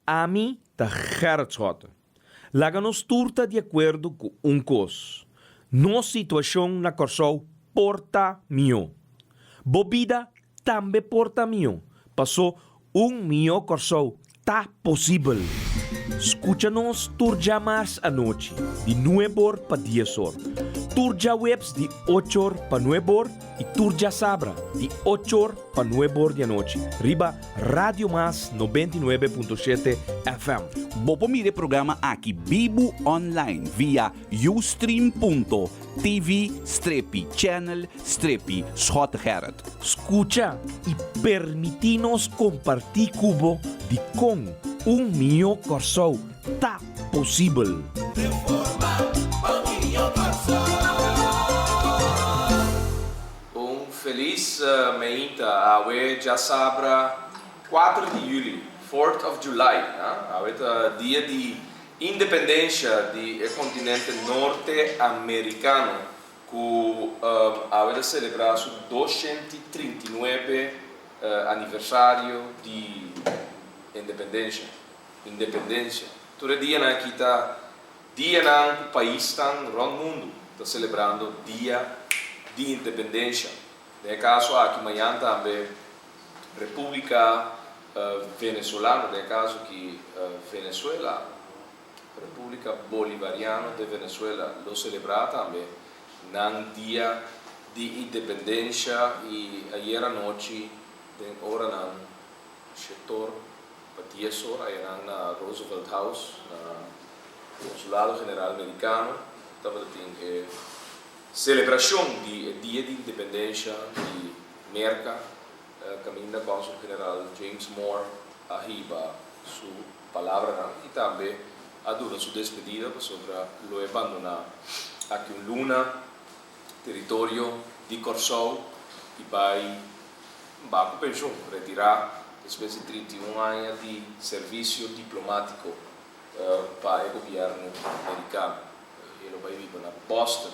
a mim tá Gerrit Schotten. Laga nos turta de acordo com coisa. Nossa situação na Corsou porta mio. Bobida também porta mio. Passou mio Corsou tá possível. Escucha-nos turja mais à noite, de 9 para 10 horas. Turja webs de 8 horas para 9 horas e turja sabra de 8 horas para 9 horas da noite. Riba Radio Mas 99.7 FM. Bopo mire programa aqui Bibo online via ustream.tv/channel/Schot Gerrit. Escucha e permitinos compartir cubo de com mio Corsou tá possível. Feliz meinta, awe já sabra 4 de julho, 4th of July, awe dia de independência do continente norte-americano, que awe celebrar o 239 aniversário de independência. Todo dia na kita dia na país está no mundo está celebrando dia de independência. No caso aqui amanhã também República Venezuelana, no caso que Venezuela, República Bolivariana de Venezuela, lo celebra também no dia de independência e ayer à noite, tem hora no setor para 10 horas, aí na Roosevelt House, no Consulado General Americano, estava tem celebração de dia de independência de América, caminho da Consul General James Moore arriba sua palavra e também a dura sua despedida sobre lo abandonar aqui luna território de Corsou e vai com pensão retirar depois de 31 anos de serviço diplomático para o governo americano. Ele vai viver na Boston.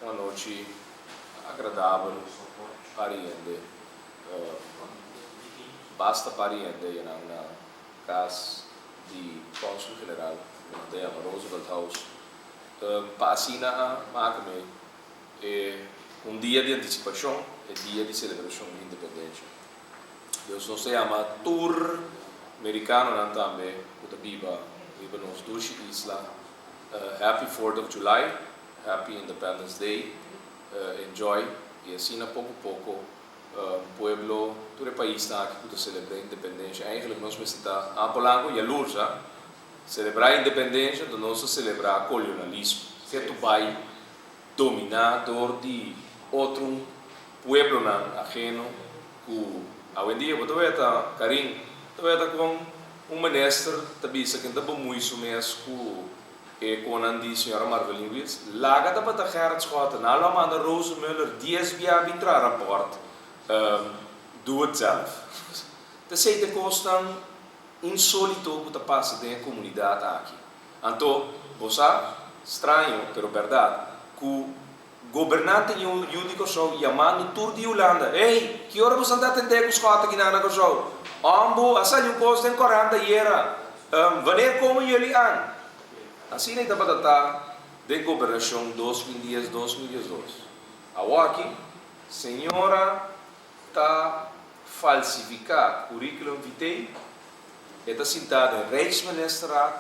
Uma noite agradável para ele. Basta para ele na casa de Consul General da Roosevelt House. Para assinar a máquina dia de antecipação e dia de celebração de independência. Deus nos chama tour americano também, o viva nos duas islas. Happy 4th of July. Happy Independence Day, enjoy, e assim a pouco pueblo, todo o país está aqui para celebrar a independência. Eigenlijk nós estamos a Polanco e a Lurza celebrar a independência, do nosso celebrar o colonialismo. Que tu vai dominador de outro pueblo ajeno, que hoje em dia você vai estar, Karim, você vai estar com ministro, tabisa que está muito mesmo e com a senhora Marvelin Wills, laga da para Gerrit Schotten, na manda Rose Müller, 10 via vintra rapport, doe het zelf. Dat sei de costan insólito que passa dentro da comunidade aqui. Então, você estranho, pero verdade, que o governante judico só chamando tour de Holanda, ei, que hora você anda a atender com os Schotten aqui na Corsou? Ambo, essa é um custo em 40 era. Wanneer komen jullie aan? Assim é a data de governação 2010-2012. Aqui, senhora está falsificado currículo vitae, está sentada em Rijksministerraad,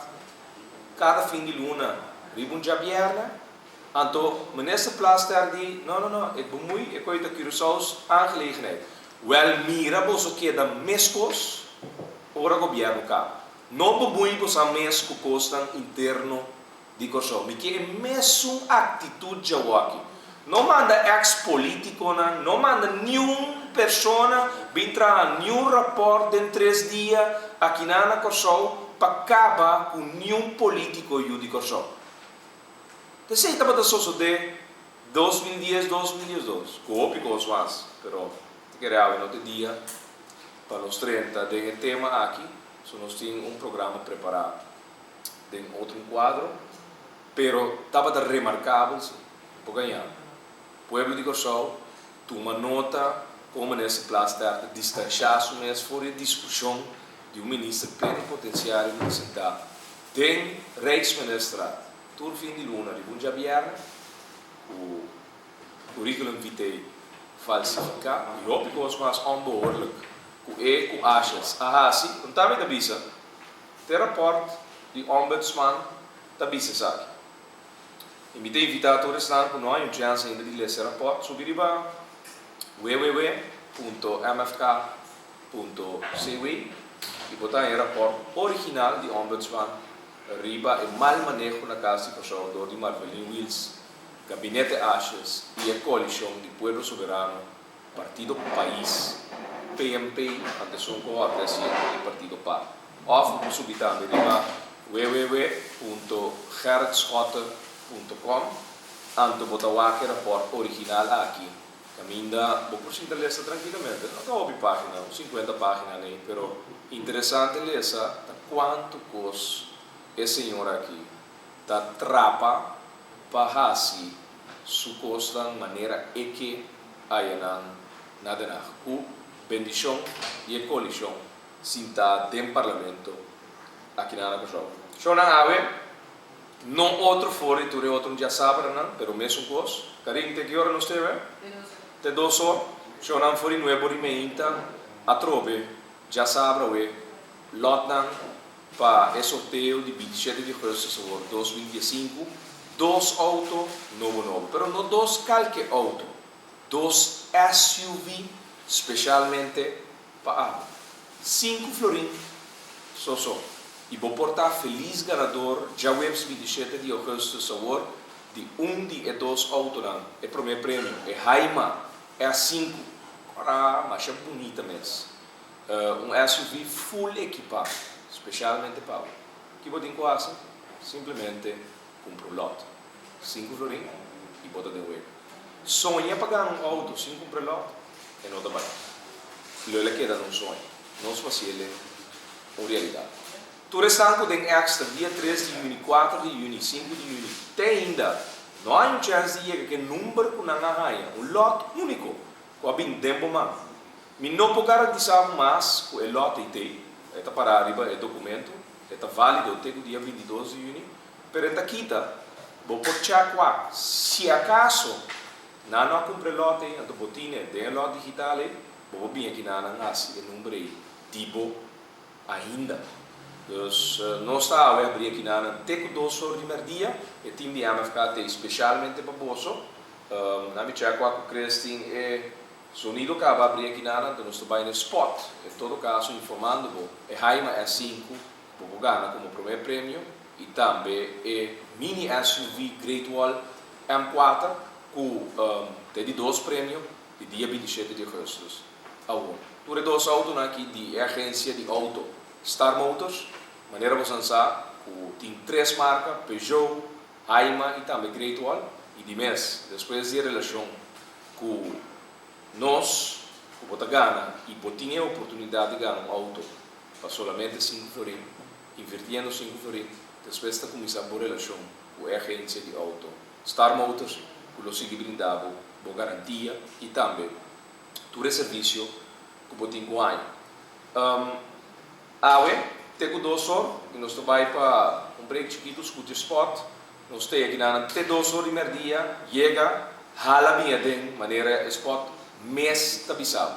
cada fim de luna, ribun jabierna, então, minister Plaster die, não, ik bemoei, ik weet dat Curaçao's aangelegenheid. Wel, mira, boso que da mescos, ora governo cá. Não bemoeimos a mesmo costan interno de Corsou. Me que é mesmo atitude aqui. Não manda ex-político, não manda nenhuma pessoa vir trazer nenhum rapport em 3 dias aqui na Corsou para acabar com nenhum político de Corsou. Então, se estava da de 2010-2012, que os mas, pero queria no dia para os 30 de tema aqui. Nós tínhamos programa preparado de outro quadro, pero estava remarcável, por ganhar. Pueblo de Corsou, toma nota como nesse plaster distanciar-se mesmo fora de discussão de ministro plenipotenciário de sentar den Rijksministraat. Tur fim de luna de Bunjabiar, o currículum vitae falsificar, e hoop ik ons maar onbehoorlijk, com achas, ahasi, não tá me da bisa, te rapport de ombudsman da bisa sabe. Invitei invitatores lá com nós, chance ainda de ler esse rapport, subir para www.mfk.cw e botar em rapport original de ombudsman, riba e mal manejo na casa de conservador de Marvelin Wills, Gabinete Achas e a Coalição de Pueblo Soberano, Partido País, PMP, anteção com a presidente do Partido PAR. Of subitando riba www.gertschotten.com anto botar o rapport original aqui. Caminda, vou por ler essa tranquilamente. Não está ouvindo página, 50 páginas aí, pero interessante ler essa, quanto custa esse senhor aqui, tá trapa para assim, su costa de maneira que ayanan nada na o bendição e a coalição sinta dentro parlamento aqui na Água. Shona ave, não outro fora, tu outro já sabe, não, pero mesmo coisa. Karim, te que hora nós teve? Te 2 horas. Shona fora nuevo rimeinta, a trobe, já sabe, we, lotnan para o sorteio de 27 de agosto de 2015, 2 autos novo, pero não 2 qualquer auto, 2 SUV especialmente para 5 florins, só. E vou portar feliz ganador, já webs 27 de agosto de de 2 autos, é o primeiro prêmio, é Haima, é a 5, mas é bonita mesmo, SUV full equipado, especialmente para o que você quase simplesmente compra um lote 5 florins e bota de web sonha pagar auto 5 compra lote e não dá barato ele queda num sonho não se faz ele uma realidade tu restanco tem extra dia 3 de junho 4 de junho 5 de junho tem ainda não há chance de chegar que número com nangahaia lote único com a bem tempo man me não pode garantizar mais com o lote tem está para arriba o documento, está válido até o dia 22 de junho, mas está quita, vou por check se acaso não há compra lote, então botinha, tem lote digital, vou vir aqui na o número aí, tipo ainda. Então, não está a abrir aqui na tem 2 horas de merdia, o time de MFK especialmente para bolso, na minha check com o Crestin é sonido que vai abrir aqui na nós vai no spot, em todo caso informando-vos, é Haima é 5, vou ganhar como primeiro prêmio e também é mini SUV Great Wall M4 com tem 2 prêmios de dia 27 de agosto. Tu é 2 autos aqui de agência de auto Star Motors, maneira você lançar, tem 3 marcas, Peugeot, Haima e também Great Wall e de mês, depois de relação com nós, o Botagana, e tinha a oportunidade de ganhar um auto para solamente 5 florins, invertindo 5 florins, depois está começando a boa relação com a agência de auto Star Motors, que lo sigue brindando boa garantia e também todo o serviço que o tem com a tenho 2 horas, e nós vamos para break chiquito, scooter spot, nós temos aqui na 2 horas de merdia, chega, hala minha de maneira spot, mês tabisado.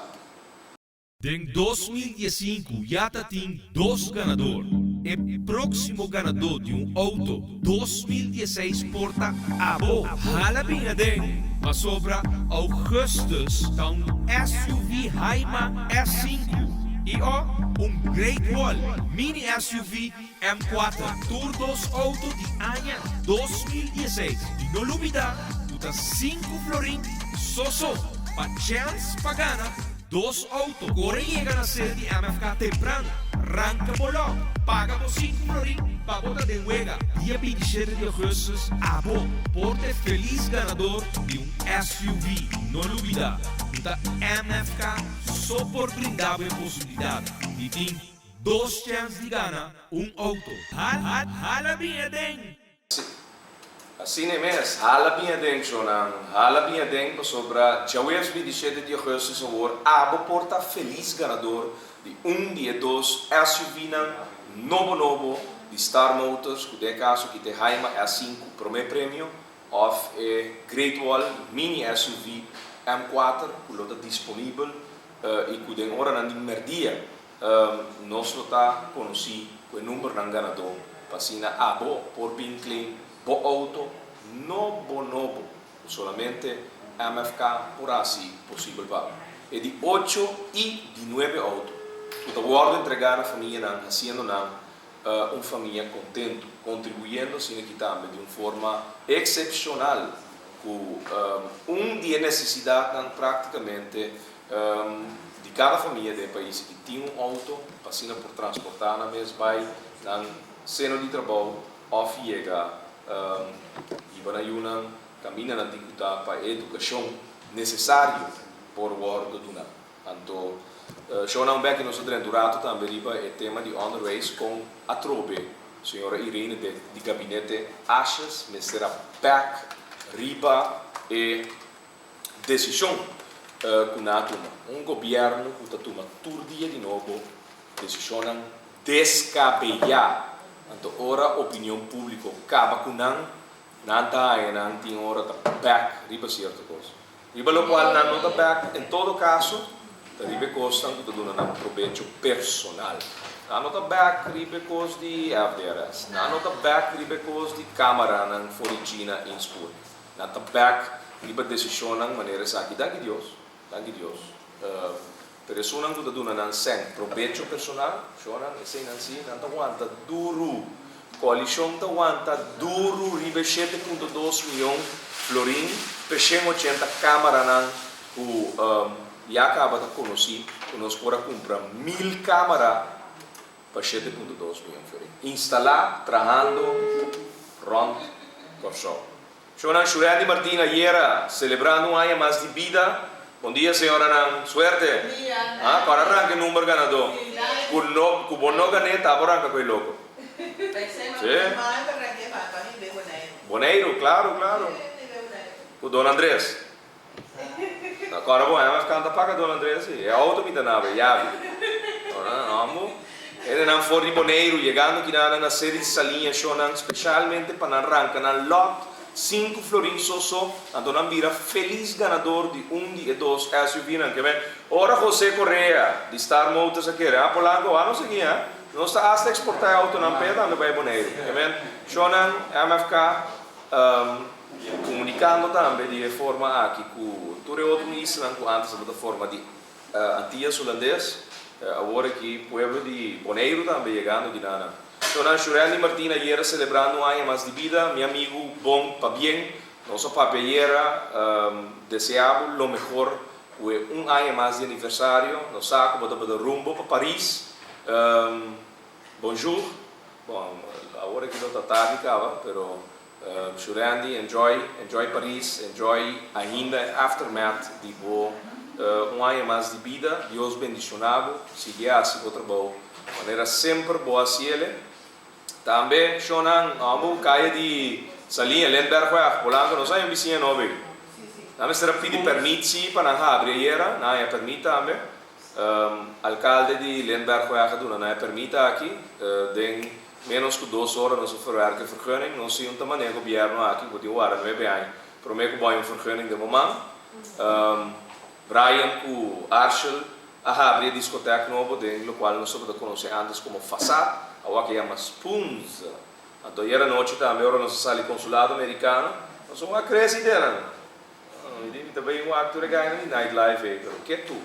Em 2015 já tem 2 ganadores. O próximo ganador de auto 2016 porta a boa. Hala bem den, mas sobra Augustus então SUV Haima S5 e Great Wall Mini SUV M4 todos autos de ano 2016 e não olvida, tu 5 florins só para chance para ganhar 2 autos. Agora chega na sede de MFK temprano, arranca bolão, paga por 5 florins para botar de huega. Dia 27 de agosto, porte feliz ganador de SUV. Não olvida, tá MFK só por brindar a possibilidade de ter 2 chances de ganhar auto. Hala bem, Assim é mesmo, hala bem dentro, Jonan. Hala bem dentro sobre já o S27 de agosto sobre abo porta feliz ganador de de dois SUV novo de Star Motors, que de caso que te Haima A5 primeiro prêmio, of Great Wall Mini SUV M4, que está disponível e que tem hora na merdia, nós está conhecido o número de ganador, passina abo por bem claim, bo auto novo, solamente MFK por assim possível para. E de 8 e de 9 autos, que guarda entregar a família, haciendo uma família contente, contribuindo sin equitable de uma forma excepcional, com dia necessidade praticamente de cada família do país que tem um auto para por transportar na mesma vai na cena de trabalho ou chega e para ayudar caminha na dificuldade para a educação necessária por o guarda do não. Então, Shona Beck nós temos durado também riba o tema de on the race com a trobe, senhora Irene de gabinete Ashes, Mr. Beck riba e decisão que na toma governo que toma todo dia de novo decisão descabellar. Então, ora opinião pública acaba com não tem hora da back riba certa coisa. Riba lo qual não da back em todo caso ribe costa que dona na proveito personal. Não da back ribe costa de FDRS. Não da back ribe costa de câmara na forigina in spur. Não da back ribe decisão na maneira aqui dá Deus. Persona que dona na sen proveito personal, chora sem assim não aguanta duro. Coalição tá aguanta duro ribe 7.2 milhões florin, pechem 80 câmara na o e acaba de conhecer que nós podemos comprar 1000 câmaras para 7.2 milhões. Instalar, trabalhando, pronto, corso. Senhora Shurandi Martina, ayer celebrando um ano mais de vida. Bom dia, senhora Nan. Suerte. Para arranque número ganador. Com bom no ganeta, arranca com o louco. Boneiro, claro. Com o Dona Andrés. Agora bom, vai ficar paga Dona Andrés. É auto me danava, já. Amo. Ele não for de Boneiro, chegando aqui na série de salinha, shonang especialmente para arrancar na lot 5 florins só, a Dona Mira feliz ganador de de dois SUV, que vem. Ora José Correa de Star Motors aqui, Polanco, não sei quem não está hasta exportar auto na peda, não vai Boneiro, que vem. Shonang MFK comunicando também de forma aqui com todo outro ministro antes da forma de Antillas holandês, agora que o povo de Boneiro também chegando de Nana. Dona Shurandi Martina ayer celebrando um ano mais de vida, meu amigo bom para bem, nosso papelera deseamos o melhor, ano mais de aniversário, nós saco para rumbo para Paris. Bonjour, bom, agora que não está tarde, cara, pero Shurandi, enjoy Paris, enjoy ainda aftermath de ano mais de vida, Deus bendicionado, siga assim o trabalho, de maneira sempre boa se ele. Também, Shonan, amo caia de salinha, Lendberg, Polanco, não sai um vizinho novo. Também será pedir permiti para não abrir era, não é permita também. Alcalde de Lendberg, não é permita aqui, tem menos que 2 horas não se verwerken que vergunning, não sei onde maneira o governo aqui, que o ano não é bem, prometo que vai vergunning de momento. Brian, o Arshel, abrir a discoteca novo, no qual nós podemos conhecer antes como Façade. Agora que chama Spoons. Então, era noite também, agora nós saímos consulado americano. Nós somos uma cresce dela. E também um actor que ganha nightlife. Pero que tu?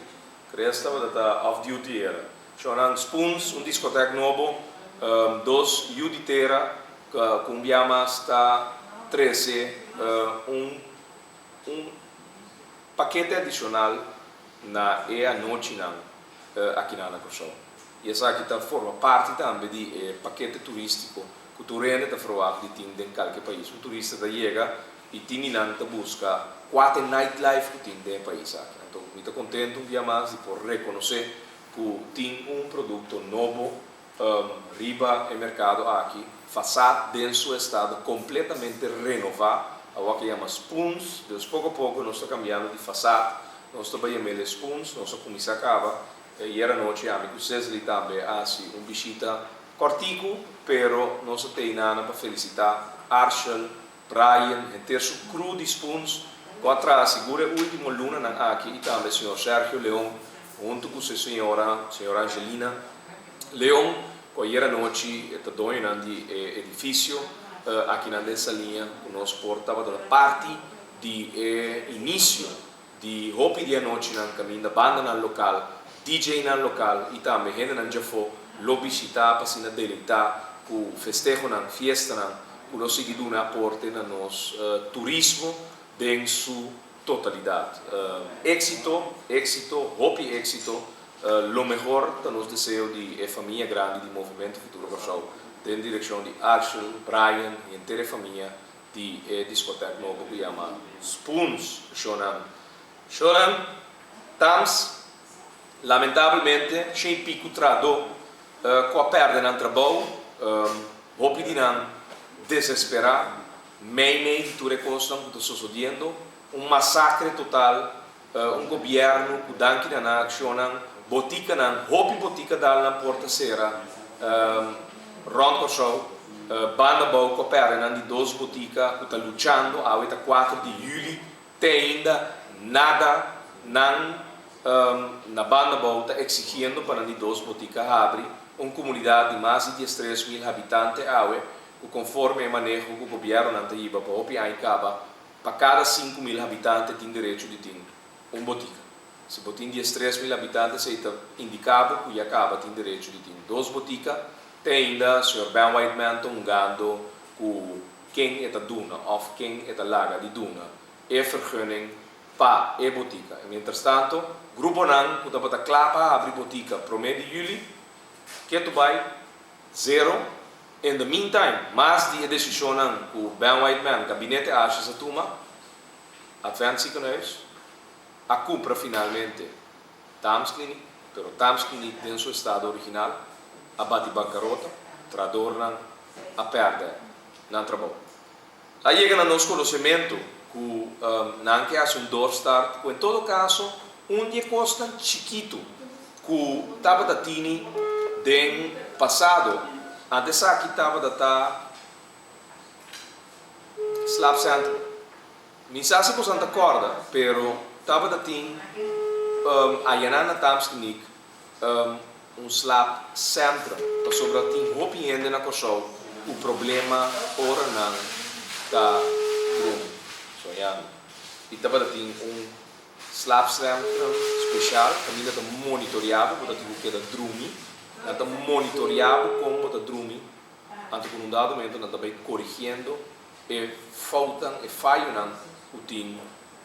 Cresce estava off-duty era. Chamam Spoons, discoteca novo. 2 uditera, com chama está 13. Paquete adicional na noite aqui na Corsol. E essa aqui forma parte também de paquete turístico que tu rende da froar de tim em qualquer país. O turista da chega e tinha busca quatro nightlife que tem no país aqui. Então, muito contente um dia mais de por reconhecer que tem produto novo riba el mercado aqui, fachada em seu estado completamente renovado, a que chama spoons, depois pouco a pouco nós estamos cambiando de fachada, nós estamos chamando spoons, nós estamos começando a acabar, e era noite, amigo Cesare também, assim, visita cortico, pero nós temos nada para felicitar Arshel, Brian, em terço cru de spoons, contra segura o último luna aqui, e também o senhor Sergio Leão, junto com a senhora Angelina Leão, que era noite, está dono de edifício, aqui nessa linha, nós portava da parte de início de hopi dia noite na caminho da banda no local, DJ no local, e também gente não já foi, lo visitar para se deleitar, com festejo na fiesta na, com nós seguindo um aporte na nosso turismo em sua totalidade. Éxito, hopi éxito, lo melhor que nós desejamos de família grande de Movimento Futuro Corsol, em direção de Arshel, Brian e inteira família de discoteca novo que chama Spoons, Shonan, estamos lamentavelmente sem pico trado com a perda no trabalho, hopi de não desesperar, meio de tudo que está sucedendo, massacre total, governo que dá que na ação, botica não, hopi botica dá na porta cera, Ronco Show, banda boa coopera de 2 boticas que está lutando, a 4 de julho, tem ainda nada na banda boa está exigindo para de 2 boticas abrir, uma comunidade de mais de 13.000 habitantes, conforme o manejo que o governo não tem para hopi acaba, para cada 5.000 habitantes tem direito de ter uma botica. Se você tem 13.000 habitantes, você está indicado que acaba tem direito de ter 2 boticas. Tem ainda o Sr. Ben Whiteman tongando com quem é a duna, ou quem é a laga de duna, e vergunning para a botica. Mientras tanto, o grupo não, que está clapa abrir botica para mês de julho, que tu vai 0. In the meantime, mais de decisão que o Ben Whiteman, gabinete acha se toma, Advent Ziekenhuis, a compra finalmente Tams Clinic, pero Tams Clinic em seu estado original, a bate bancarrota, tradorna a perda no trabalho. Aí chega no nosso conhecimento que não que hace doorstart, que em todo caso, dia custa chiquito, que estava da tini den passado. Antes aqui estava da Slap Center. Não sei se você acorda, pero estava da tin a na Tams Clinic Slap Center para sobre a tin hopi ende na corsol o problema ora não da drum. So e estava da tin Slap Center especial, também da monitoreado, porque que da drumi. Nós monitoreamos como está drumi, antes com dado momento nós também corrigindo e faltam e falham o time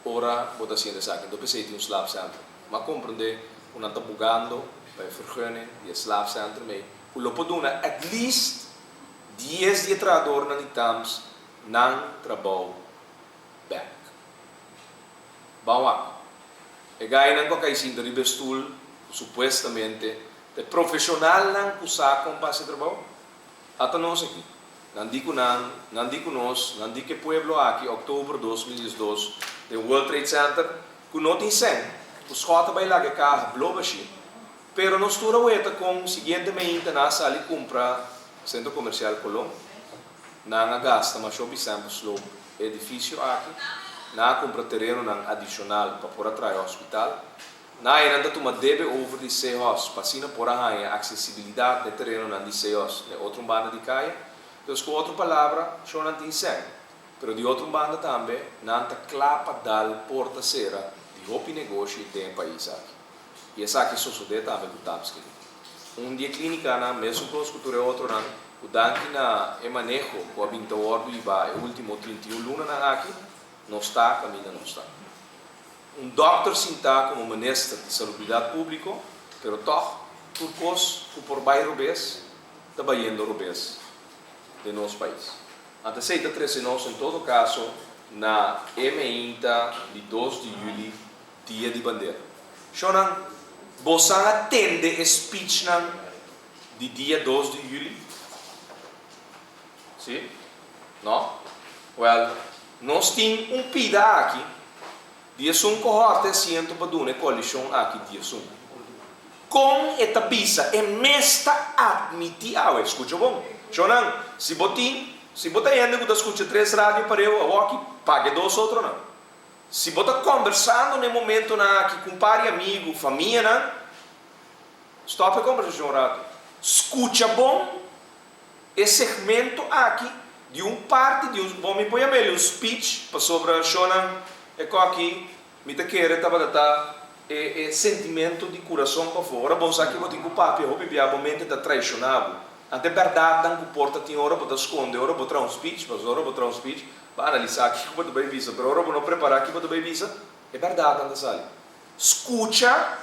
ora bota sendo saque. Então pensei tem slap center, mas compreende o nós está bugando para vergunning e slap center meio. O lopo duna at least 10 dias trador na nitams não trabalho back. Bawa. E gaya nang kakaising dari bestul supostamente de profissional não usar como para se trabalhar. Até nós aqui. Não digo nós, não digo que o pueblo aqui, outubro de 2012, do World Trade Center, que não tem sem. Os rota vai lá que carro, blobashi. Pero nós turamos com o seguinte meio na sala e compra centro comercial Colón. Não gasta, mas shopping campus lo edifício aqui. Não compra terreno adicional para por atrás ao hospital. Na ainda tu deve over de CEOs, passina por a acessibilidade de terreno na de CEOs, de outra banda de caia. Então, com outra palavra, só não tem sem. Mas de outra banda também, não está clapa dal porta cera de hopi negócio e tem país aqui. E essa aqui sucede também com o TAPS. Dia clínica, mesmo com os cultura outro, o danke na manejo, com a 20 horas e vai, o último 31 luna aqui, não está, caminha não está. Doctor sinta como ministro de salubridade pública, pero toch, por cos, por bairro rubês, trabalhando rubês de nosso país. Antes de 13 nós, em todo caso, na M30 de 2 de julho, dia de bandeira. Shonan, você atende speech de dia 2 de julho. Sim? Não? Well, nós temos pida aqui. Dia sum cohorte asiento para dune coalition aqui dia sum. Com esta pisa é mesta admitir, escuta bom. Chonan, se bota ainda que escuta 3 rádios para eu aqui, pague 2 outros não. Se bota conversando no momento na que compare amigo, família, não. Stop a conversação rádio. Escuta bom esse segmento aqui de parte de bom me põe a um speech para sobre Chonan é aqui me te querer tá sentimento de coração para fora, bom sabe que vou ter que o papi, eu bebia momento da traicionado. Ante verdade não comporta tinha hora para esconder, hora para um speech, mas hora para um speech, para analisar aqui que vai visa, para hora para não preparar aqui vai visa. É verdade anda sali. Escuta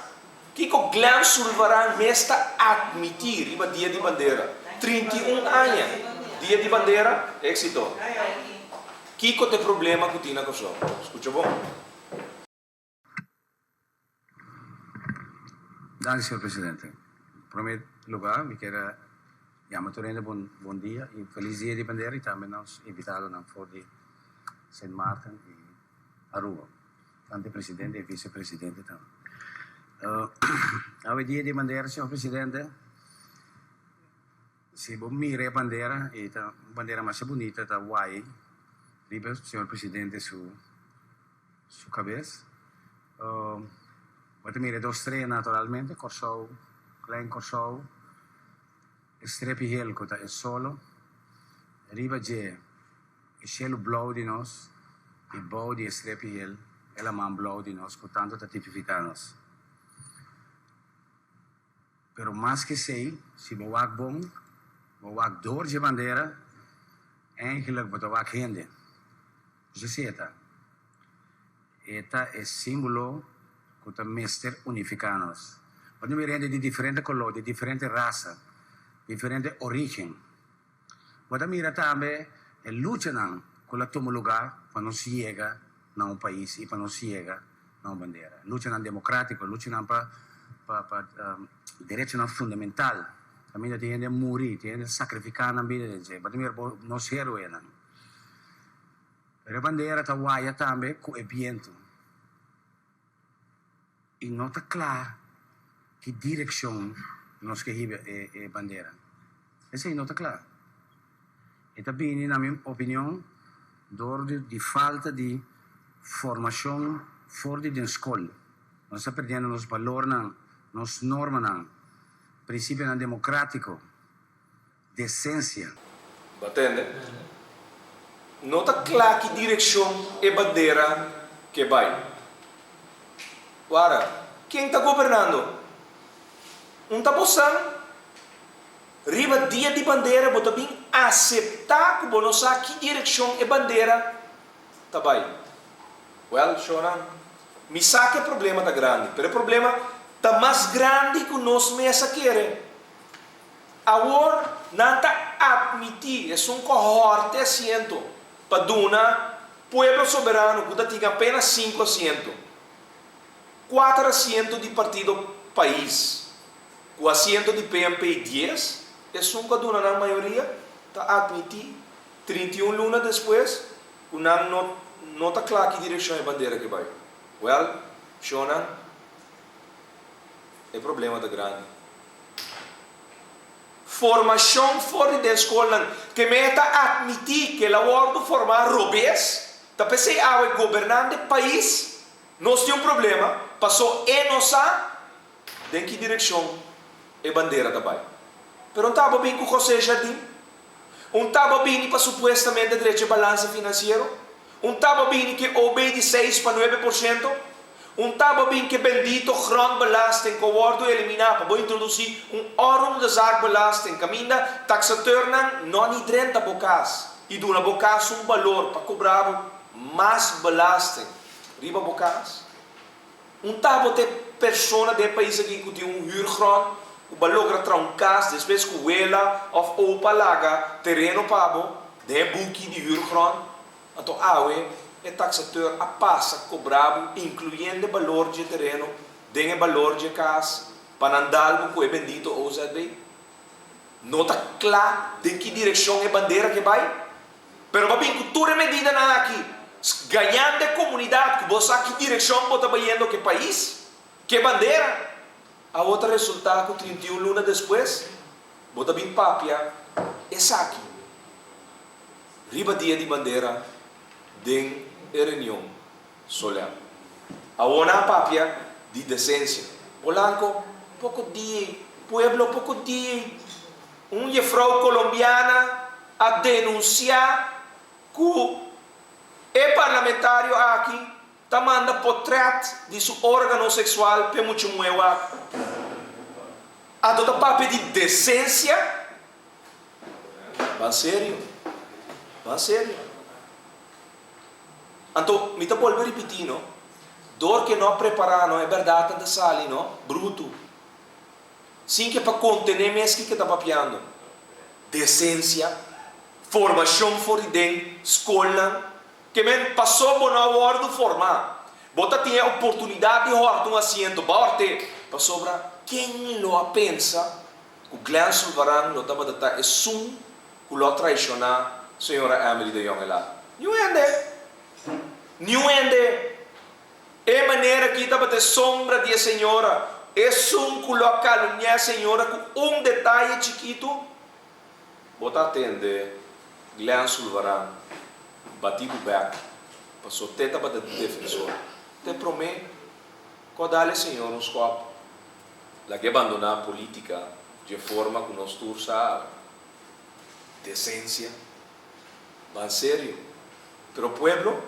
que o Glenn Sullivan mesta admitir iba dia de bandeira, 31 anos, dia de bandeira, éxito. Que tem problema com tina com só. Escuta bom. Gracias, señor presidente. En primer lugar, me quiero llamar a buen día y feliz día de bandera y también nos invitados a for de St. Martin y Aruba, tanto presidente y vicepresidente también. Hoy día de bandera, señor presidente, si vos mire la bandera, es la bandera más bonita de Hawaii, arriba, señor presidente, su cabeza. Wat meer 2 strepen naturalmente, Corsou, klein Corsou, streepje heel kort is solo, riba je, is heel blauw di nos, e bouw die streepje heel, helemaal blauw di nos, tanto te tipificanos. Pero más que sei, si we wak bom, we wak door je bandera, eigenlijk wat we wak hende. Je ziet het. Eta is símbolo contra mester unificanos. Quando mi rende di differenti colori, di differenti razze, differenti origini. Quando mi también luchan con la toma lugar para no se llega a un país y para no se llega a una bandera. Luchan democrático, luchan para derecho fundamental. También tienen que morir, tienen que sacrificar la vida de gente. Quando mi no se héroes. Pero la bandera está guaya también con el viento. E não está claro que direção nós queremos a bandeira. Isso aí não está claro. E também, na minha opinião, dor de falta de formação fora da escola. Nós estamos perdendo nos valores, nos normas, princípios democráticos, decência. Batende? Não está claro que direção é bandeira que vai. Ora, quem está governando? Não está postando. Riba dia de bandeira, bota bem aceitar que não sabe que direção é bandeira. Tá bem. Well, Shonan, me sabe que o problema está grande, mas o problema está mais grande que nós mesmos queremos. Agora, não está admitir, é um cohorte assento para donar povo soberano que tem apenas 5 assentos. 4 assentos de partido país, o assento de PMP 10, é um cada na maioria, está admitir, 31 lunas depois, não está claro que direção é bandeira que vai. Well, Shonan, é problema da grande. Formação fora da escola, que meta admitir que a hora de formar robês, está pensando ao governante do país, nós temos problema, passou e nossa, em que direção é bandeira também. Pero não estava bem com o José Jardim, não estava bem para supostamente direito de balança financeiro, não estava bem que obede de 6 para 9%, não estava bem que bendito grondbelasting que o eliminar para introduzir órgão de zaakbelasting, que ainda taxateur não idrenta bocas, e dona bocas valor para cobrar mais belasting. Riba bocas. Tabo de pessoa do país aqui que tem huurgrond, o valor para um caso, depois que o ela ou palaga terreno pabo, de buque de huurgrond, então é taxateur a passa cobrado, incluindo o valor de terreno, de valor de casa, para andar com o bendito OZB. não está claro de que direção é bandeira que vai. Pero va bem, cultura medida na aqui, ganhando a comunidade, que você que direção você está indo que país, que bandeira. A outra resultado, 31 lunas depois, você bem papia, é aqui. Riba dia de bandeira, de reunião solar. A outra papia de decência. Polanco, pouco dia, pueblo, pouco dia. Jefrau colombiana a denunciar que o parlamentário aqui está mandando portrait de seu órgão sexual para muito mulher. A toda papel de decência. Vai sério. Vai sério. Então, me está voltando a repetir, não? Dor que não preparado, é verdade, da sali, não? Bruto. Sim que para contener mesmo que está papiando. Decência. Formação fora de escola. Que men passou por na hora de formar. Bota tinha a oportunidade de rolar um assento. Bate. Para sobra. Quem lo pensa. O Glenn Sulvaran lo estava dando. É sum. Que lo traicionar. Senhora Emily de Jong lá. Não ende. Não ende. É maneira que estava de sombra de senhora. É sum que lo caluniar a senhora com detalhe chiquito. Bota atender. Glenn Sulvaran batido back, passou teta para o defensor. Te prometo, quando dá Senhor nos copos, lá que abandonar a política de forma que nós todos sabemos, decência, mas sério. Pero o pueblo,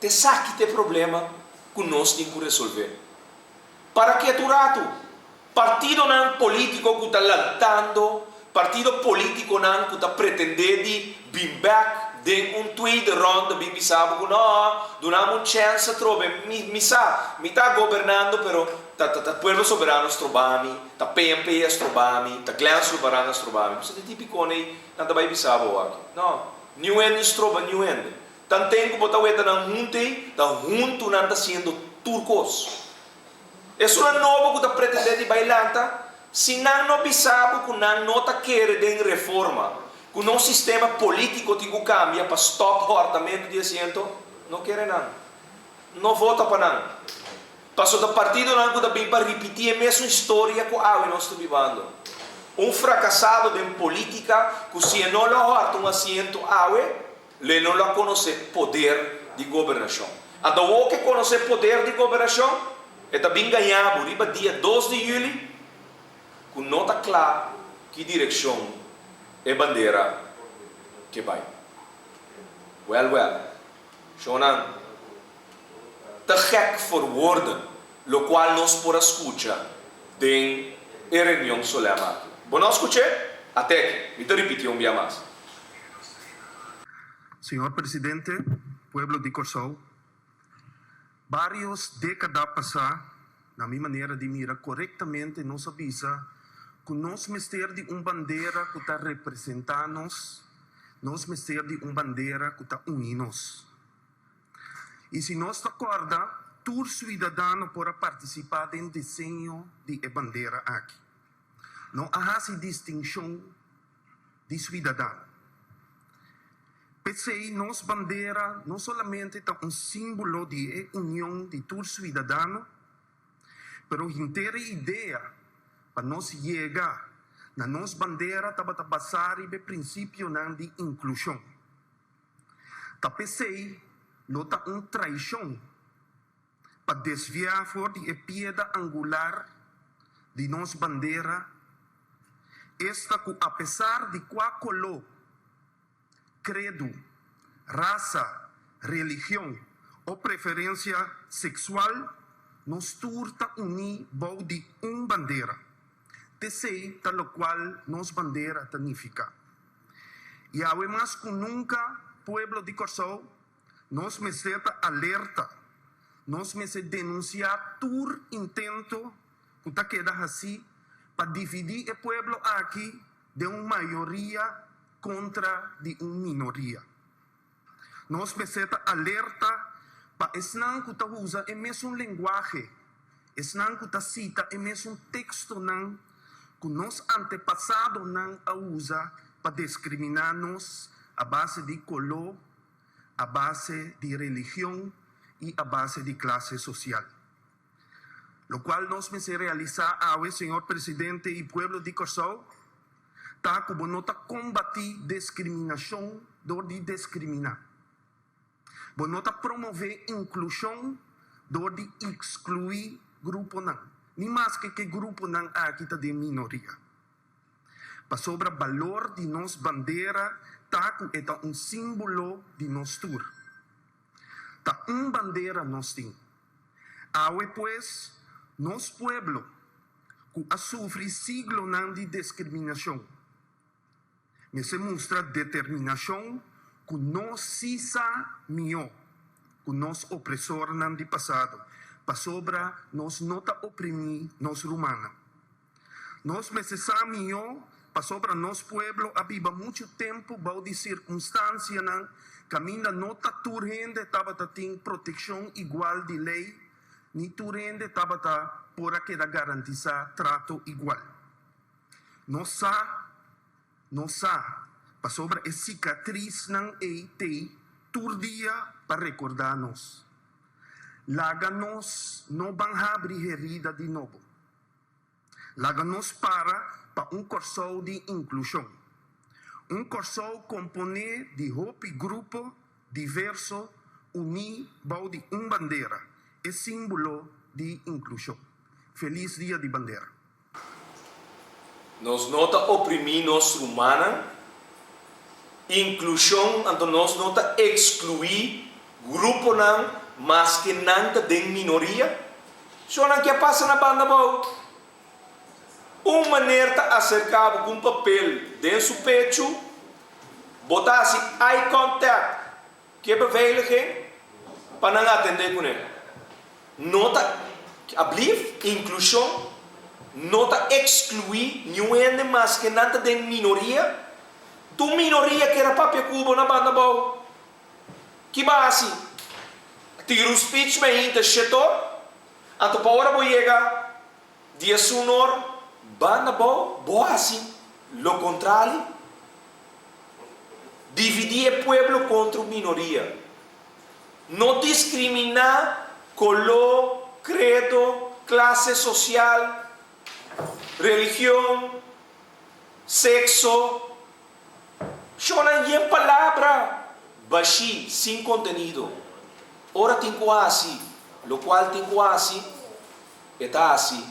te saque de problema que nós temos que resolver. Para que tu rato? Partido não político que está lantando, partido político não que está pretendendo vir back de tweet ronda bem bisabo que não, donamos chance trove, mi está governando, pero tá pueblo soberano trobami, tá PMP trobami, tá Glenn Sulvaran trobami, isso é típico nem nada vai bisabo aqui. Não, new end trova new end. Tan tempo botar o eta não junte, tá junto não tá sendo turcos. Isso não é novo que tá pretendendo bailanta. Se não bisabo que não tá querendo reforma, que não sistema político que cambia para stop o orçamento de assento, não quer nada. Não vota para nada. Passou do partido não que também para repetir a mesma história que nós estamos vivendo. Fracassado de política que se não lo horta assento ele não lo conhece poder de governação. Então, o que conhecer poder de governação é também ganhar, riba dia 2 de julho, que não está claro que direção é bandeira que vai. Well. Shonan. Te gek voor woorden, lo qual nós por escucha de reunião solema. Bom, nós escutei? Até que, me repetir dia mais. Senhor Presidente, pueblo de Corsou, várias décadas passadas, na minha maneira de mirar corretamente, nos avisa que nós ministério de bandeira que está representando nós ministério de bandeira que está unindo. E se nós acorda, todo cidadão pode participar em desenho de bandeira aqui. Não há essa distinção de cidadão. Pensei, nossa bandeira não somente é símbolo de união de todo cidadão, mas a inteira ideia para nós chegar na nossa bandeira estava a basar em princípio de inclusão. Pensei, não está traição para desviar fora de pedra angular de nossa bandeira, esta que apesar de qual color, credo, raça, religião ou preferência sexual, nos turta unir de bandeira. Sei tal qual nos bandeira significa. E ao mais que nunca, pueblo de Corsou, nos meseta alerta, nos meseta denunciar todo intento que está quedando assim para dividir o pueblo aqui de uma maioria contra de uma minoria. Nos meseta alerta para esnan que está usa o mesmo linguagem, esnan que está cita o mesmo texto não que nos antepassados não a usa para discriminar-nos a base de color, a base de religião e a base de classe social. Lo cual nos me se realizar a senhor presidente e pueblo de Corsou, tá como nota combatir discriminação do de discriminar. Bonota promover inclusão do de excluir grupo não. Nem mais que grupo não aqui tá de minoria. Para sobre o valor de nos bandeira, tá é símbolo de nos tur. Tá bandeira nós tem. Awe pues, nos pueblo, que a sofre siglo não de discriminação. Me se mostra determinação que nos sisa mio, que nos opressor não de passado, para sobra nos nota oprimir nos romana. Nos me sisa mio, para sobra nos pueblo, abiba muito tempo, bao de circunstância não, caminha nota turrende, tabata tem proteção igual de lei, ni turrende tabata por aqui da garantizar trato igual. Nossa, para sobre a cicatriz não é te turdia para recordar-nos. Laga-nos não van abrir herida de novo. Laga-nos para Corsou de inclusão. Corsou compone de hopi grupo diverso uni bau de bandeira. É símbolo de inclusão. Feliz dia de bandeira. Nos nota oprimir nos humana, inclusão, então nos nota excluir grupo não, mas que não tem minoria. Só não que passa na banda boa. Uma maneira de acercar com papel dentro do peito, botar assim eye contact, que é beveiliging, para não atender com ele. Nota, abrir, inclusão, nota excluir, nenhum mais que não tem minoria. Tu minoria que era papel cubo na banda boa. Que base? Tiro o speech me ainda chetou, então para hora vou chegar, dia sonor, banda boa assim, lo contrário, dividir o pueblo contra a minoria, não discriminar color, credo, classe social, religião, sexo, só não é palavra, baixi, sem conteúdo. Ora tem quase, lo qual tem quase, está assim,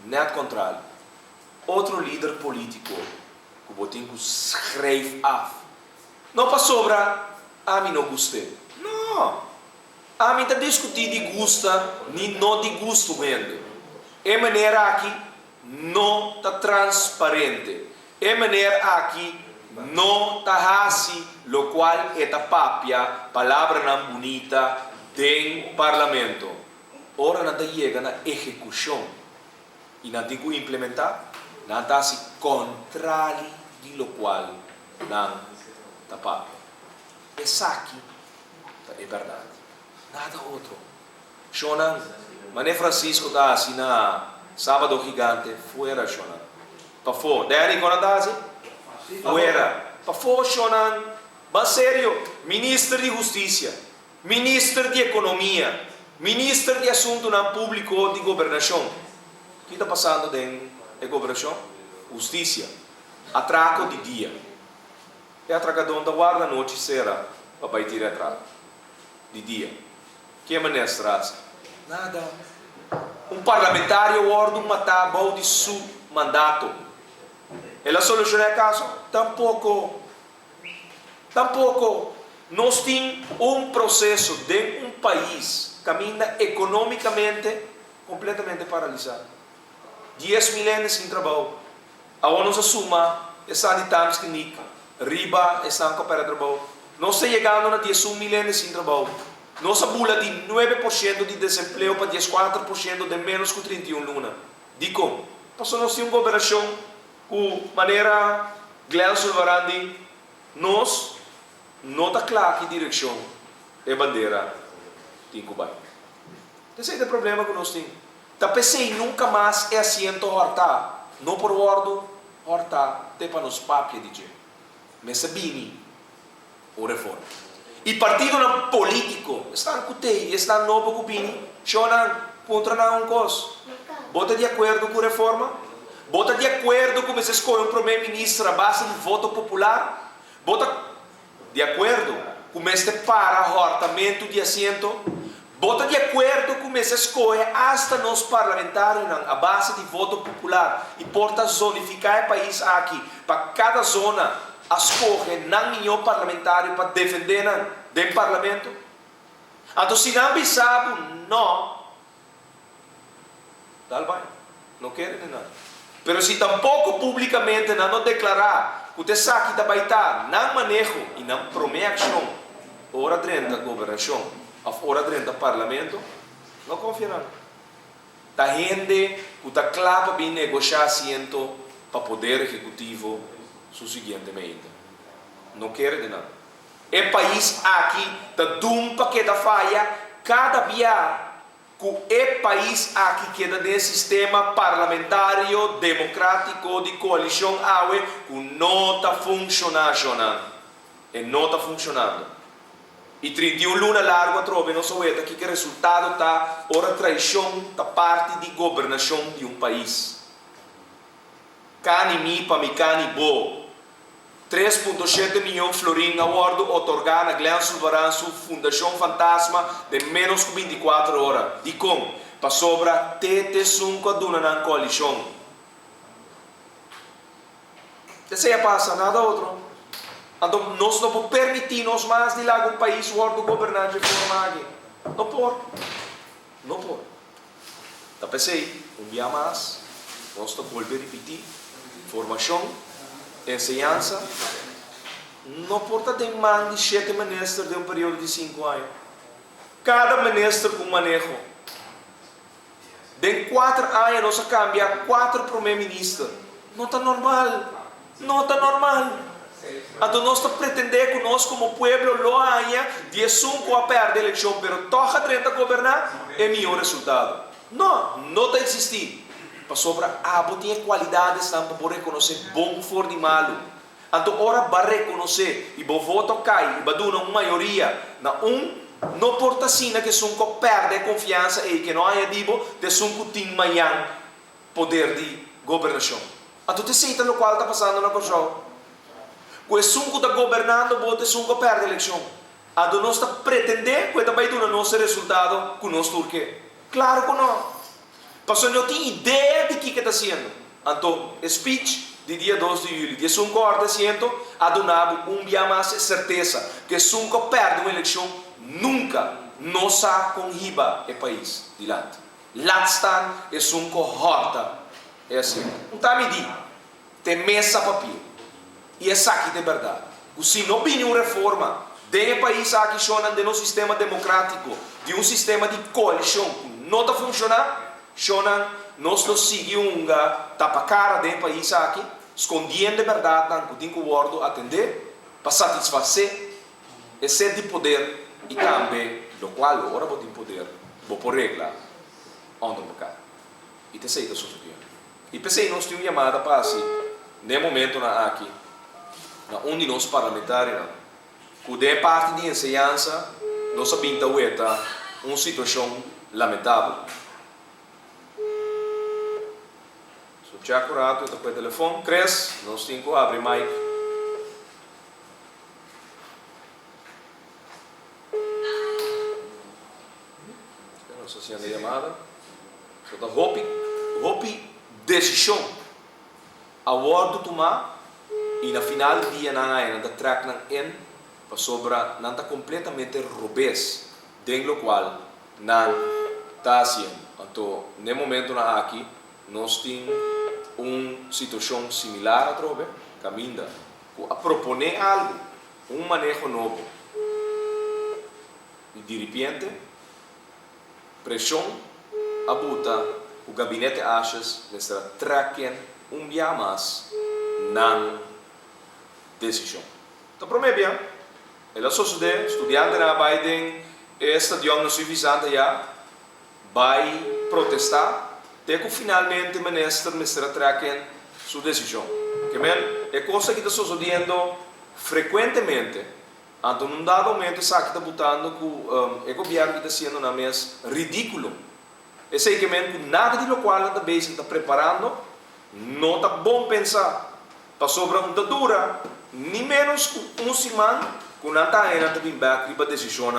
net contrário. Outro líder político que botem que schreef af. Não para sobra, a mim não gostei. Não. A mim está discutir de gusta, nem não de gosto vendo. É maneira aqui não está transparente. É maneira aqui não está assim, lo qual é a papia, palavra não bonita, do parlamento. Ora não chega na execução. E não tem que implementar, não está assim contrário de lo qual não está papia. Essa aqui é verdade. Nada outro. Shonan, Mané Francisco está assim na sábado gigante, fora Shonan. Para fora, daí quando está assim? Fora. Para fora Shonan, mas sério, ministro de Justiça, ministro de Economia, ministro de Assunto não Público de Governação. O que está passando em governação? Justiça. Atraco de dia. É atracador da guarda noite será para baitir atraco. De dia. Que é maneira traz? Nada. Parlamentário ordem matar bom de seu mandato. Ela soluciona o caso? Tampouco. Nós temos processo de país que caminha economicamente completamente paralisado. 10 milhões sem trabalho. Agora nós assumimos essa de times que riba está para trabalho. Nós estamos chegando a 10 milhões sem trabalho. Nossa bula de 9% de desemprego para 14% de menos que 31 luna. Digo, então nós temos uma governação com maneira Gleison Varandi, nós não está claro que direção é bandeira de Cuba. Esse é o problema que nós temos. Tá pensei nunca mais é assento horta. não por ordem, horta, te para nos papia de gente. Mas sabini, o reforma. E partido não político, estão com te, estão novo com bini, chonan, contra não cos. Bota de acordo com a reforma? Bota de acordo com se escolhe um primeiro-ministro a base de voto popular? Bota de acordo com este para hortamento de assento? Bota de acordo com se escolhe hasta nos parlamentares a base de voto popular e porta zonificar o país aqui para cada zona escolhe não nenhum parlamentário para defender do parlamento? Então se não sabe, não, dá bem, não querem nada. Pero se tampouco publicamente não declarar que você sabe que vai estar não manejo e não promeação hora dentro da governação, hora dentro do parlamento, não confia nada. Da gente que está claro para negociar assento para o poder executivo subsequentemente. Não quer de nada. O país aqui está dumpa que da falha cada dia que o país aqui queda nesse sistema parlamentário democrático de coalição AUE que não está funcionando. E não está funcionando. E 31 luna largo a trove não sou que o resultado está ora traição da parte de governação de um país. Cani mi pa mi cani bo. 3,7 milhões de florins award otorgar na Glenn Sulvaranço Fundação Fantasma de menos que 24 horas. De como? Para sobra tete sunco duna na coalição. Deseja passa nada outro. Então nós não podemos permitir nós mais de lá um país wordo governante de forma aqui. Não pode. Não pode. Então pensei, dia mais, nós não podemos repetir formação, ensinança, não porta demanda de 7 ministros de um período de 5 anos. Cada ministro com manejo. De 4 anos nós cambia 4 primeiros-ministros. Não está normal. Não está normal. Então nós pretendemos que nós como povo lo haya de 5 a perder a eleição, pero toca dentro governar é melhor resultado. Não está existindo. Para sobra, tinha qualidades para poder reconhecer bom for de malo. Então, ora vai reconhecer e o voto cai e vai dar uma maioria na não porta assim que sunco perde a confiança e que não há dibo de sunco tem maior poder de governação. Então, você sente no qual está passando na coisa. Com o sunco está governando, o sunco perde a eleição. Então, nós está pretendendo que vai dar o nosso resultado com nós turque. Claro que não. Pastor não tem ideia de que está sendo. Então, speech de dia 2 de julho, de 5 horas de assento, ha donado dia mais certeza que 5 perde uma eleição, nunca nos ha conhiba o país dilante. Latstan é 5 horta. É assim. Então, me diz, tem mesa papel. E é isso aqui de verdade. Se não tem uma reforma, de país aqui chama de um sistema democrático, de um sistema de coalição, não está funcionando, nós não seguimos tapa cara de país aqui, escondendo de verdade, não tem que o atender, para satisfazer esse de poder e também, do qual agora vou ter poder, vou por regra, onde não quer. E te sei da sua opinião. E pensei, nós temos uma chamada para assim, no momento aqui, onde nós parlamentares, que de parte de ensinança, nós sabemos uma situação lamentável. Já curado, estou com o telefone. Cres, nós temos que abrir mic. Não sei se é chamada. Então, hope decisão. A hora de tomar e na final do dia não há nada track não en para sobra não está completamente robês dentro do qual não está assim. Então, no momento não há aqui, nós temos uma situação similar a trove, caminha a proponer algo, manejo novo. E de repente, pressão a botar o gabinete Achas nessa traquem dia mais na decisão. Então, para mim, bem, ela só sucede, estudante na Biden, estadião no suficiente já, vai protestar, até que finalmente o ministro traga sua decisão. Que é coisa que está sucedendo frequentemente. Então, num dado momento, sabe que está botando que o governo está sendo na mesa ridículo. É sei que nada de lo qual está bem está preparando, não está bom pensar para sobre uma dura, nem menos que semana, que não está ainda bem back para decisão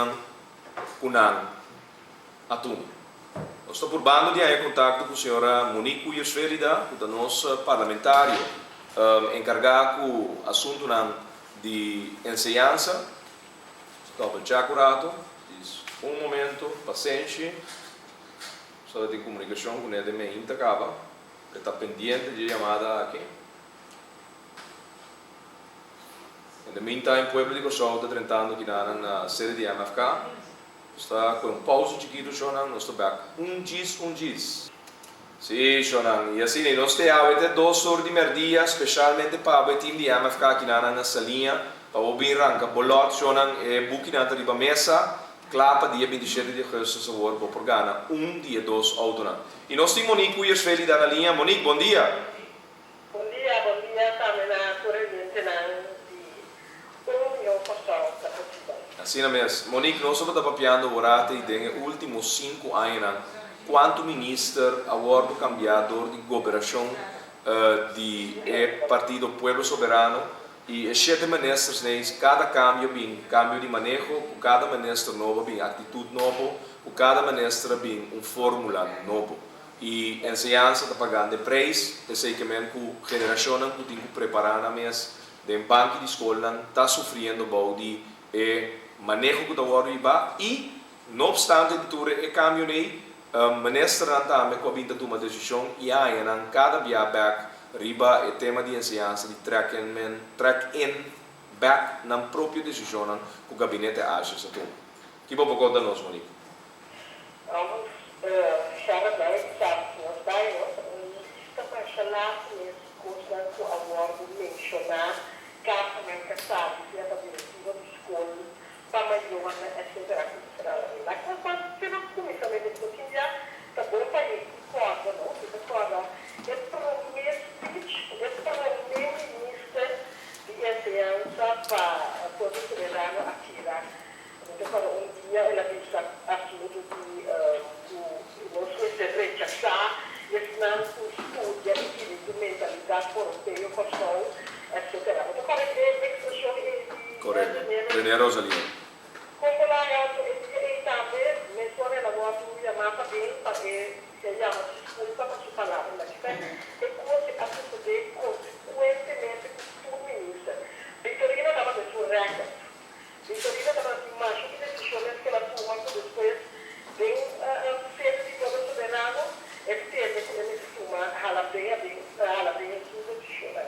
que não atuma. Eu estou por bando de em contato com a senhora Monique Cuyas-Felida, que é nosso parlamentário encarregado do assunto de ensinança. Estou chacurato, diz momento, paciente, só de comunicação com ele me intercava, que está pendente de chamada aqui. In the meantime, o povo de Kosovo está tentando aqui na sede de MFK. Está com um pausa chiquito, Shonan, nós estamos back. Um diz. Sim, Shonan. E assim, nós temos até 2 horas de merdia, especialmente para o time de MFK aqui na salinha, para o bem ranca bolot, Shonan, e buki na riba mesa, clapa dia 27 de agosto, sabor, por Gana, dia 2 autona. E nós temos Monique Cuyas-Felida na linha. Monique, bom dia. Bom dia, também na corrente na Assim mesmo, Monique, nós estamos papiando agora e nos últimos 5 anos, quanto ministro abordo cambiador de governação de Partido Pueblo Soberano e 7 ministros, cada cambio de manejo, cada ministro novo, atitude nova, cada ministro fórmula nova. E a ensinança está pagando preço, é sei que a geração que tem que preparar na mesa, de banco de escola está sofrendo de manejo que está e, não obstante, o cambio o ministro também com uma decisão e aí, cada via back, riba o tema de ensinança de track-in back na própria decisão que o gabinete acha. Que vou contar nós, Monique? Vamos chegar bem, sabe, nós daí, estamos a falar coisas que o abordo mencionar, caso não cansado, se é para diretiva de escola, para melhorar, etc. Lá quando você não começa a ver isso aqui, já está bom para ir, concorda, não? Você concorda? É para o meu speech, é para o meu ministro de ensinança para poder tolerar aqui lá. Então, dia ela disse assunto de nós rechazar, esse não estuda e de mentalidade europeia, questão, etc. Então, para que expressão Correto. René Rosalina. Como lá e também menciona ela gosta de chamar para bem para que seja uma desculpa para sua palavra, mas é coisa a se poder consequentemente com o ministro. Vitorina estava de sua regra. Vitorina estava assim, mas o que decisões que ela tomou depois vem ser de todo soberano, é ter que ele suma halabreia sua decisão.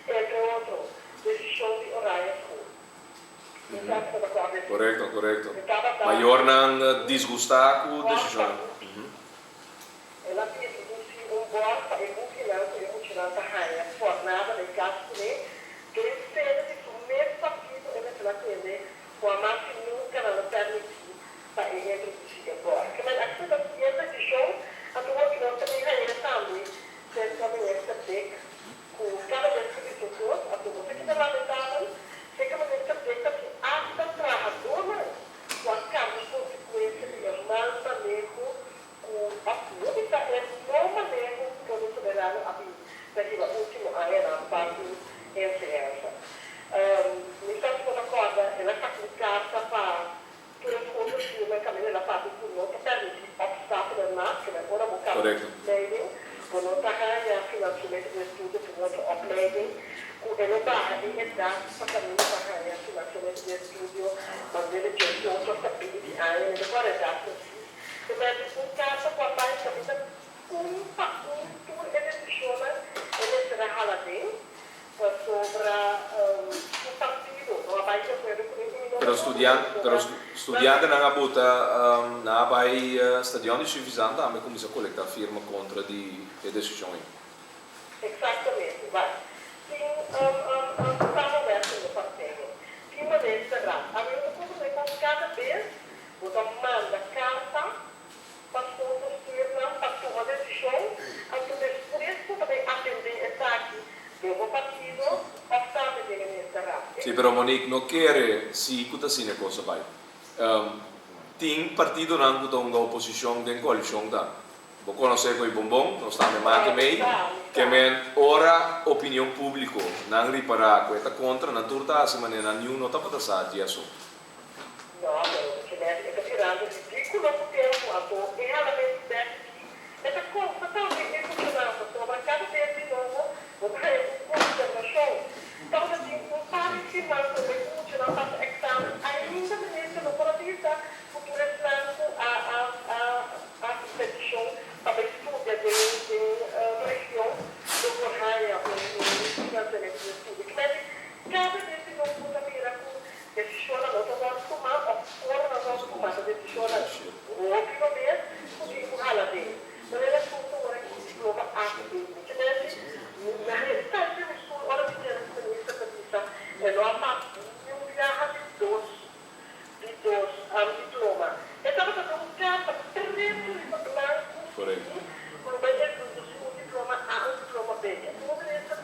Entre outros, decisão de horário school. Correto. Maior não desgustar com a decisão. Ela pediu board para eu tirar a raia, fornada de gasto, que ele fez o mesmo partido, ele vai ter com a máquina nunca não permitir para ele introduzir agora. Mas a coisa que essa decisão, a tua que não também raia também, sempre também essa beca, com cada vez que ele tocou, a tua que está lamentável, sei que a maneira que hasta trabalhadora, com as caras consequências de mal manejo, com a pública, é bom manejo que o soberano abriu, daquela última área na parte de ensinança. Me está uma coisa, ela está com carta para todas as coisas que no caminho ela faz por não permitir obstáculos na máquina, agora vou ficar leiding, por não trabalhar financiamento do estudo por outro uploading, ele vai entrar para caminho para trabalhar financiamento do estudo, mas ele tinha outro capítulo de área, ele agora é gasto. Você vai ter um caso com a parte da vida, ele funciona, ele será raladinho, sobre o partido, não vai ter Pero estudiante não abuta na vai stadion de suficiente também começa a coletar firma contra de decisões. Exatamente, vai. Tem estava nessa no partido. Que maneira será? A minha coisa é cada vez você manda carta para construir para tomar decisão Sì, però Monique non chiede sì, cosa si ne cosa vai. Ting partito non ha una opposizione den coalizione da. Bo conosce quei bonbon, non sta mai che men ora opinione pubblico non ripara questa contro non turta si manena ognuno tappa da saggi a su. No, perché è capirando il piccolo tempo a to e alla mente e per cosa poi è funzionato, sto marcando per di nuovo, vorrei un po' di show. Stavo dicendo, pare che ma come funziona fatto esame, ainda mentre non partita futuro islamico a petition, para studia de região do Correia, o financeiro de estudo. Cada vez que não puder vir com decisão, nós vamos tomar a fora, nós vamos tomar a decisão, o último mês, porque o rala dele. Mas ele é tudo hora que se prova a dele. Na realidade, temos tudo, hora que temos ministra da missa, não há mais nenhum viagem de dois diploma. Então, nós vamos ter três blanco. Corretto. Con un diploma A, un diploma B. Come riesce a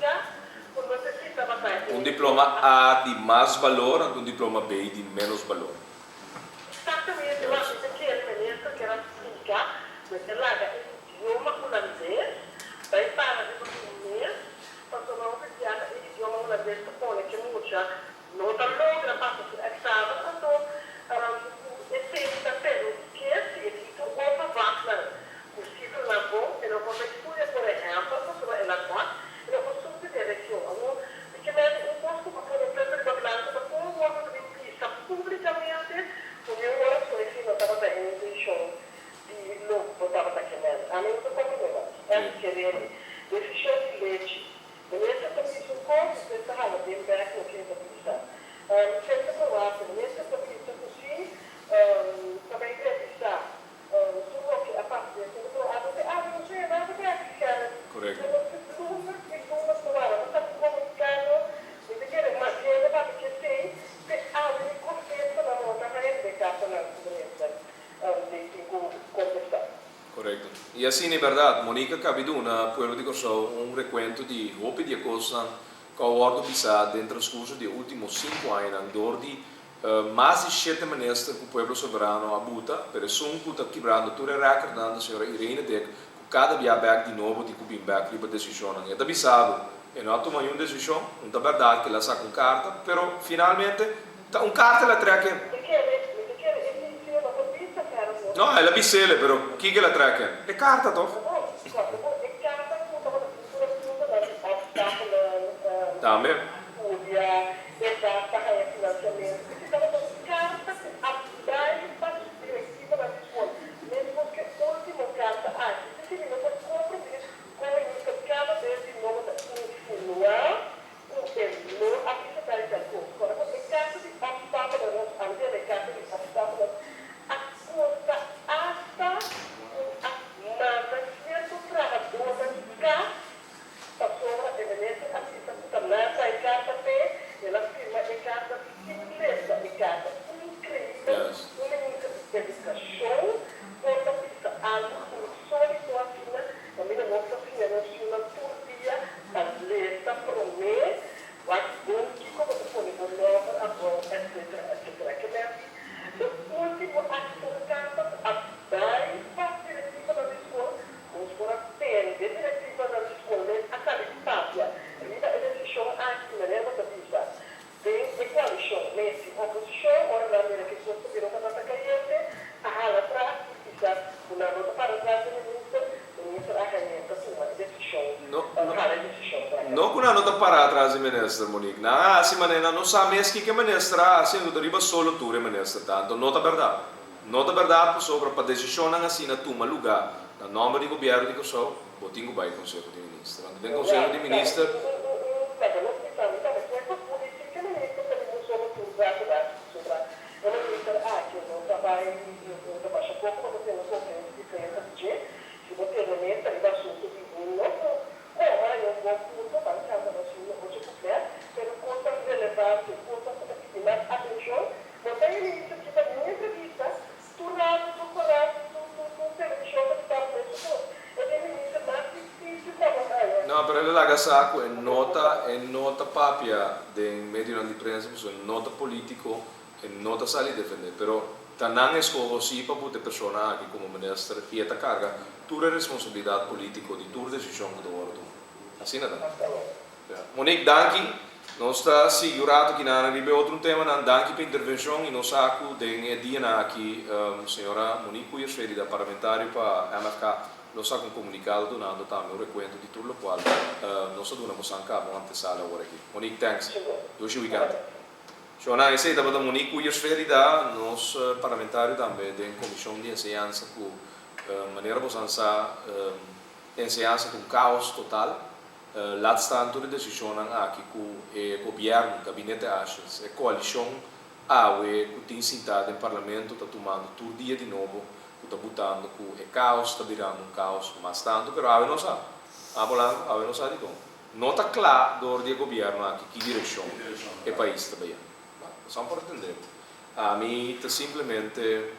già con necessità battaglia. Un diploma A di mais valore e un diploma B di meno valore. Esattamente, guarda, perché il ministro che era spiega, perché l'aga è l'idioma olandese, dai parla di portoghese, quando non vediamo l'idioma olandese, pone che muccia, non da loro la parte di esame, quando è sempre per che si è detto overvattelen. Possível na boa, e não vou estudar por exemplo, sobre ela quatro, e não vou subir direção. Porque mesmo um posto para por exemplo de balança, para como o órgão de imprensa publicamente, o meu órgão de ensino estava da instituição de novo, estava daquele. A mim não problema. É querer decisão de leite. Beleza, também isso como se está rala bem back no que está pensando. Sempre por lá, beleza, também isso possível, também entrevistar. A parte non c'è nada da applicare. Corretto. Non sta comunicando, deve dire, ma viene da perché sei, che ha un consenso da volta, ma è beccato nella sicurezza di contestare. Corretto. E assim, na verdade, Monica Cabiduna, quello di corso, un recuento di hopi di cosa che ho guardato bisa dentro il corso di ultimi 5 anni, dove mais de 7 ministros que o povo soberano abuta, per esum que está quebrando tudo é recordando a senhora Irene Deck, que cada dia back de novo de cubim back riba decisão, e está bisado, e não toma uma decisão, não é verdade que ela saca uma carta, pero finalmente uma carta ela traga. Não, ela bisele, pero que ela traga? É carta, toch? Também. Minister Monique, na assim maneira não sabe mesmo que minister assim o deriva solo tu minister tanto nota verdade sobre para decisão assim na toma lugar na nome do governo de Kosovo botinho vai conselho de ministro tem conselho de ministro caga saco en nota papia de medio de prensa, en nota político, en nota salir defender, pero tanan escogo si para puta persona aqui como ministro e esta carga, tua responsabilidade política de tua decisão que do ordo. Assim nada. Monique, danke. Nós está segurado que na ribe outro tema, não danke para intervenção e nós saco de dia na aqui, senhora Monique Cuias da parlamentar para MFK. Nós saco comunicado donando também o recuento de tudo o qual nós donamos a cabo antesala agora aqui. Monique, thanks. Dois weekend. Shona, esse é da Monique Cuias da nós parlamentário também da comissão de ensinança com maneira bosança ensinança com caos total. Lá está toda decisão aqui com o governo, o gabinete Ashens, a coalição que tem sentado em parlamento está tomando todo dia de novo, está botando com o caos, está virando caos, mas tanto que a não sabe, a não sabe como. Não está claro do ordem do governo aqui que direção o país também. Só para entender. A mim está simplesmente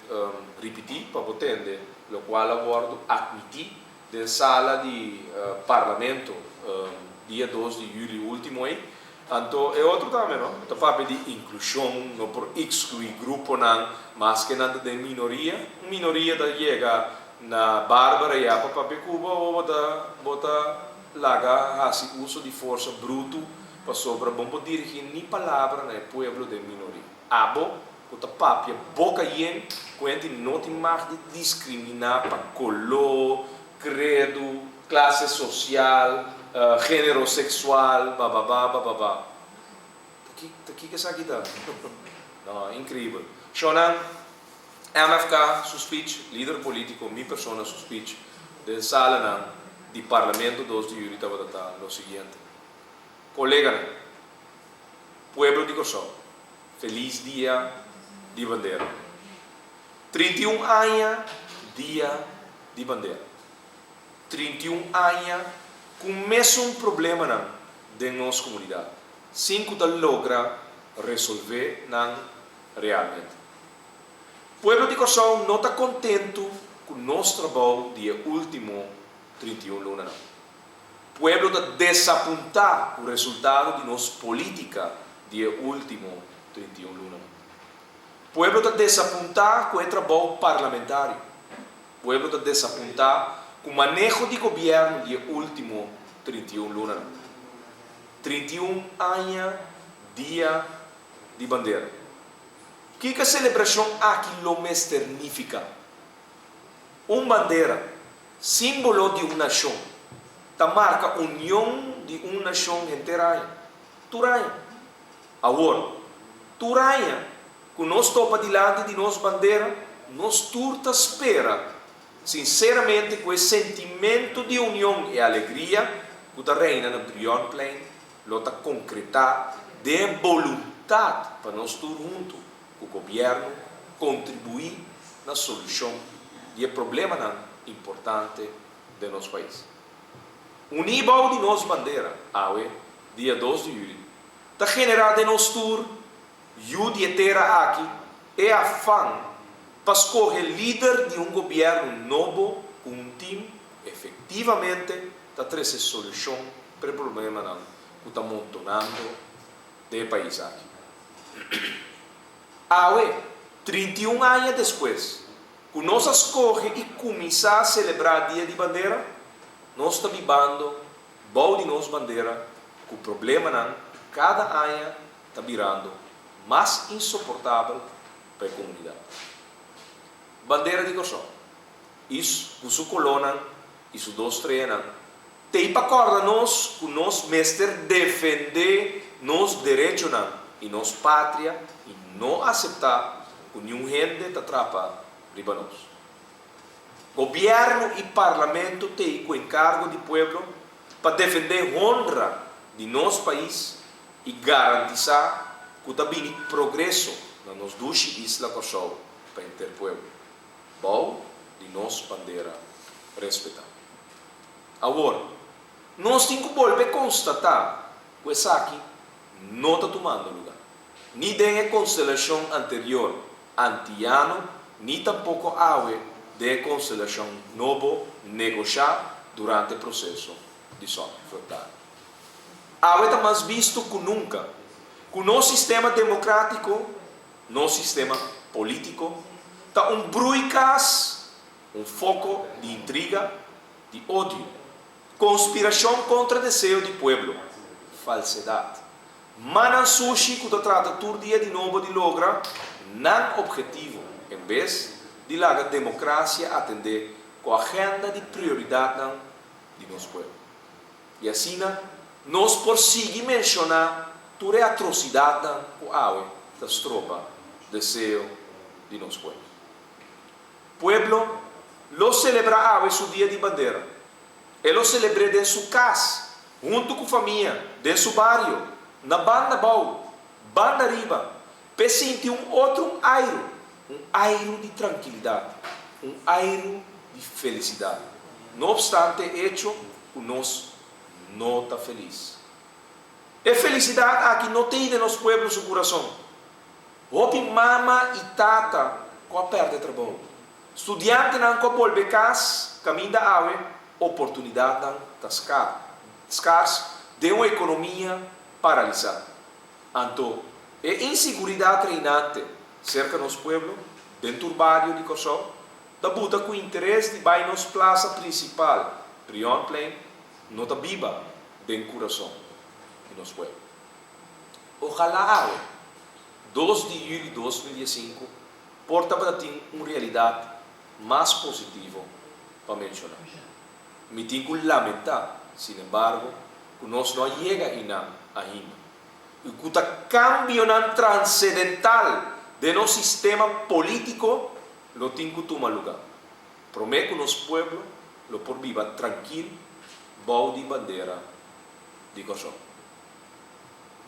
repetir para entender, o qual abordo admitir da sala de parlamento dia 2 de julho último aí. Então, é outro também, não? Está falando de inclusão, não por excluir grupo, não, mas que nada de minoria da chega na Bárbara e a papel Cuba, ou bota larga esse uso de força bruto para sobre bom dirigir nem palavra no povo de minoria. Abo, bota papel boca yen, quando não tem mais de discriminar para color, credo, classe social, gênero sexual, bababá. Que é isso aqui? Não, incrível. Shonan, MFK, suspeito, líder político, minha pessoa suspeito, da sala de parlamento 2 de julho, estava o seguinte. Colega, pueblo de Kosovo, feliz dia de bandeira. 31 anos, dia de bandeira. 31 anos, começa um problema na nossa comunidade. 5 da logra resolver realmente. O povo de Kosovo não está contente com o nosso trabalho dia último 31 luna. O povo está desapontado com o resultado de nossa política dia último 31 luna. O povo está desapontado com o trabalho parlamentar. O povo está desapontado com o manejo de governo dia último 31 luna. 31 anos, dia de bandeira. O que a celebração aqui me significa? Uma bandeira, símbolo de uma nação, que marca a união de uma nação inteira. Turanha. Agora, Turanha, que nós topa diante de nossa bandeira, nós turta espera, sinceramente, com esse sentimento de união e alegria, que reina no Brion Plain, lota concretar de vontade para nós todos juntos, o governo contribuir na solução de problema importante de nosso país. O nível de nossa bandeira, dia 2 de julho, está generado em nosso tour, e o dia inteiro aqui é afã para escolher líder de um governo novo, um time efetivamente está trazendo solução para o problema que está montando do país aqui. 31 anos depois, que nós escolhe e começar a celebrar o dia de bandeira, nós estamos vivendo o de nossa bandeira, que o problema cada ano está virando mais insuportável para a comunidade. Bandeira de Kosovo. Isso, com sua coluna, isso 2 treinos, tem para acordar nós que nós mestre defender nos direitos e nos pátria e não aceitar que nenhum gente te atrapa riba nós. Governo e parlamento têm o encargo de povo para defender a honra de nosso país e garantizar que também progresso na nossa duas islas Kosovo para o povo. Bom, de nossa bandeira respeitar. Agora, nós temos que voltar a constatar que isso aqui não está tomando lugar. Nem da constelação anterior, anti-ano, nem tampouco a da constelação nova negociada durante o processo de sono. Agora está mais visto que nunca. Com o nosso sistema democrático, nosso sistema político, está bruicas, foco de intriga, de ódio, conspiração contra o desejo do povo, falsidade. Manan sushi que trata todo dia de novo de lograr não objetivo, em vez de a democracia atender com a agenda de prioridade de nosso povo. E assim, nós por seguir mencionar toda a atrocidade que há das tropas, desejo de nosso povo. Pueblo lo celebra hoje o dia de bandeira. Ele lo celebra dentro de sua casa, junto com a família, dentro do bairro, na banda bau, banda riba, para sentir outro airo de tranquilidade, airo de felicidade. Não obstante, hecho que nós não está feliz. É felicidade aqui não tem de nosso povo no coração. Hopi mama e tata com a perda de trabalho. Estudante não com volver casa, caminho da água, oportunidade da escassa de uma economia paralisada. Então, é insegurança treinante cerca do nosso povo, dentro do bairro de Corsol, da buta com interesse de vai nos praça principal, Prion Plain, não está viva dentro do coração do nosso povo. Ojalá, 2 de julho de 2015, porta para ter uma realidade mais positiva para mencionar. Me tenho que lamentar, sin embargo, que nós não chega ainda. E que o cambio transcendental de nosso sistema político lo tem que tomar lugar. Prometo que nosso povo lo por viva tranquilo, bom de bandeira de Kosovo.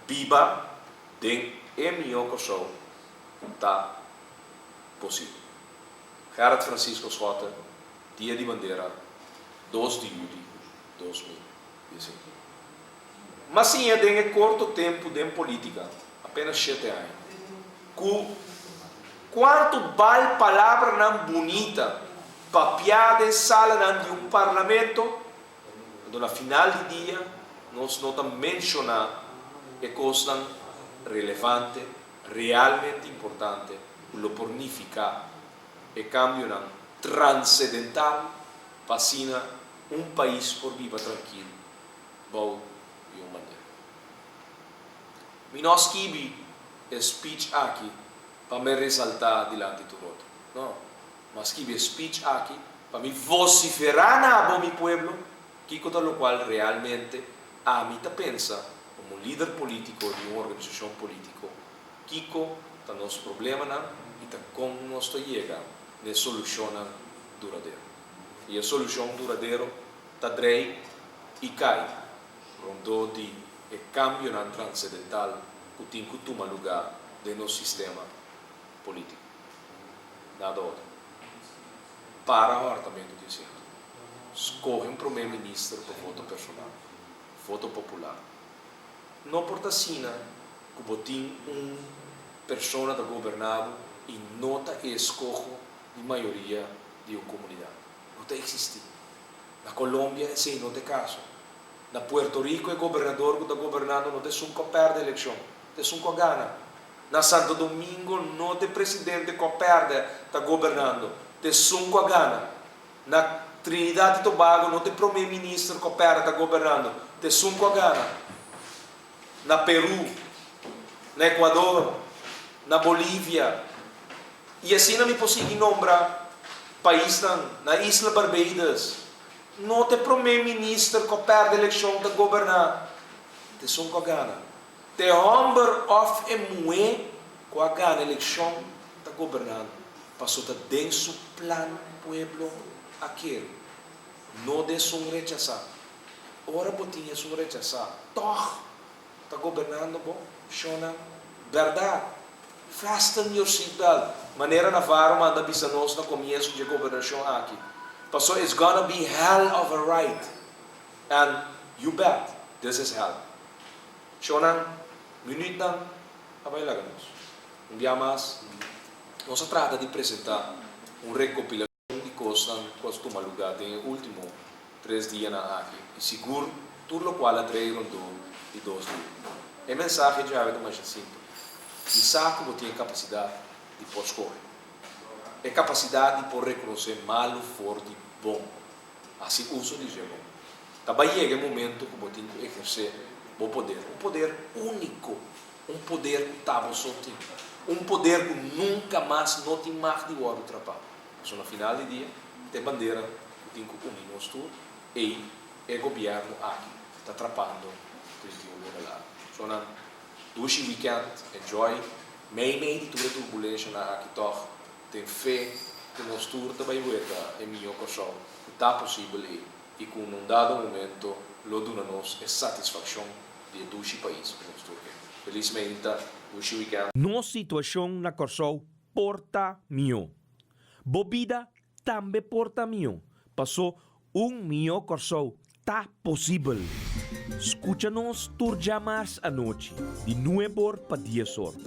Viva den MO Kosovo está possível. Gerard Francisco Schotten, Dia de Bandeira, 2 de julho de 2015. Mas sim, é curto tempo de política, apenas 7 anos. Quanto vale palavra não bonita, papiada em sala de parlamento, no final do dia, nós não mencionar é coisa relevante, realmente importante, lo pornificar, e cambio transcendental, para país por viva tranquilo, bom e uma maneira. Nós kibi speech aqui para me ressaltar diante do outro. Não, mas kibi speech aqui para me vociferar na bom mi pueblo, que com o qual realmente a mim pensa como líder político de uma organização política, Kiko está nosso problema e está com nós chega de solução duradoura. E a solução duradoura está drei e cai, rondo de cambio transcendental que tem que tomar lugar no nosso sistema político. Nada outro. Para o orçamento de centro. Escolhe primeiro-ministro por voto personal, voto popular. Não importa se que tem pessoa da governado e não está escolhe de maioria da comunidade. Não está existindo. Na Colômbia, sim, não tem caso. Na Puerto Rico, o governador que está governando não tem nunca perde a eleição, tem nunca ganha. Na Santo Domingo, não tem presidente que perde, está governando, tem nunca ganha. Na Trinidad e Tobago, não tem primeiro-ministro que perde, está governando, tem nunca ganha. Na Peru, na Equador, na Bolívia, e assim não me posso nombrar país na Isla Barbados, não tem primeiro-ministro que perde a eleição de governar, tem nunca ganha. The number of emue que a ganha a eleição de governando, passou a denso plano pueblo aquele, não deixou um rechazar. Ora botinha um rechazar, toch, está governando bom, chona, verdade. Fasten your seatbelt. Maneira Navarro manda bisanos no começo de governação aqui. Passou, it's gonna be hell of a right. And you bet, this is hell. Shonan, minuto nang, abay lagamos. Um dia mais, nós trata de apresentar recopilação de coisas que costumam lugar nos últimos 3 dias aqui. E seguro, tudo lo qual atraíram de dois dias. A mensagem já é mais simples. E sabe que tem capacidade de pôr escolher. É capacidade de pôr reconhecer malo, forte, bom. Assim uso de bom. Também chega o momento que você tem que exercer o poder. Um poder único. Um poder que estava só tem. Um poder que nunca mais não tem mais de outro trabalho. Mas no final do dia, tem bandeira que tem que unir nós todos e o governo aqui está atrapalhando o 31 de lá. Então, durante o weekend, enjoy. Meio de toda a turbulência aqui, tem fé que nós todos também é minha coração. Está possível e com um dado momento, lo dona-nos a satisfação de dois países. Felizmente, durante o weekend. Nossa situação na Corsol porta mio. Bobida também porta mio. Passou mio Corsol. Tá possível. Escucha-nos turja mais à noite, de 9 para 10 horas.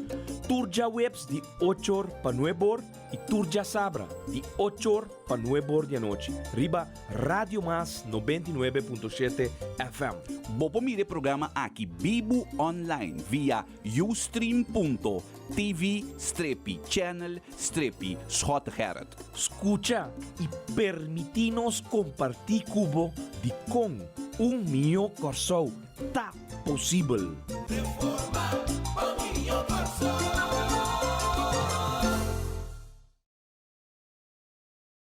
Turja webs de 8 para 9 horas e turja sabra de 8 para 9 horas da noite. Riba Radio Mas 99.7 FM. Bopo mire programa aqui Bibo Online via ustream.tv/channel/Schotgerrit. Escucha e permite-nos compartilhar cubo de com mio Corsol. Tá possível.